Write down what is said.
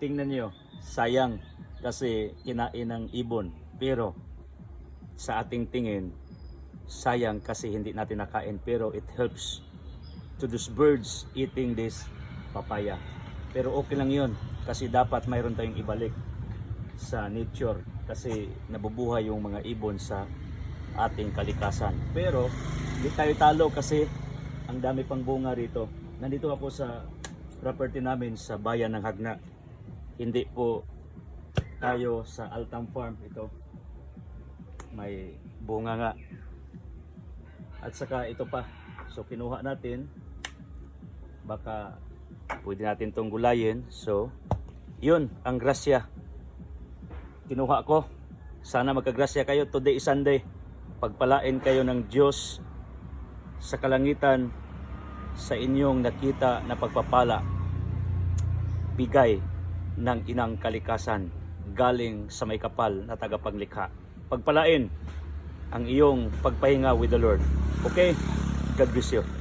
tingnan nyo, sayang kasi kinain ng ibon. Pero sa ating tingin, sayang kasi hindi natin nakain. Pero it helps to those birds eating this papaya. Pero okay lang yun kasi dapat mayroon tayong ibalik sa nature kasi nabubuhay yung mga ibon sa ating kalikasan. Pero hindi tayo talo kasi ang dami pang bunga rito. Nandito ako sa property namin sa bayan ng Hagna. Hindi po tayo sa Altam Farm. Ito may bunga nga. At saka ito pa. So kinuha natin. Baka pwede natin itong gulayin. So yun ang grasya. Kinuha ko. Sana magkagrasya kayo. Today is Sunday. Pagpalain kayo ng Diyos sa kalangitan sa inyong nakita na pagpapala. Bigay ng inang kalikasan galing sa may kapal na tagapaglikha. Pagpalain ang iyong pagpahinga with the Lord. Okay? God bless you.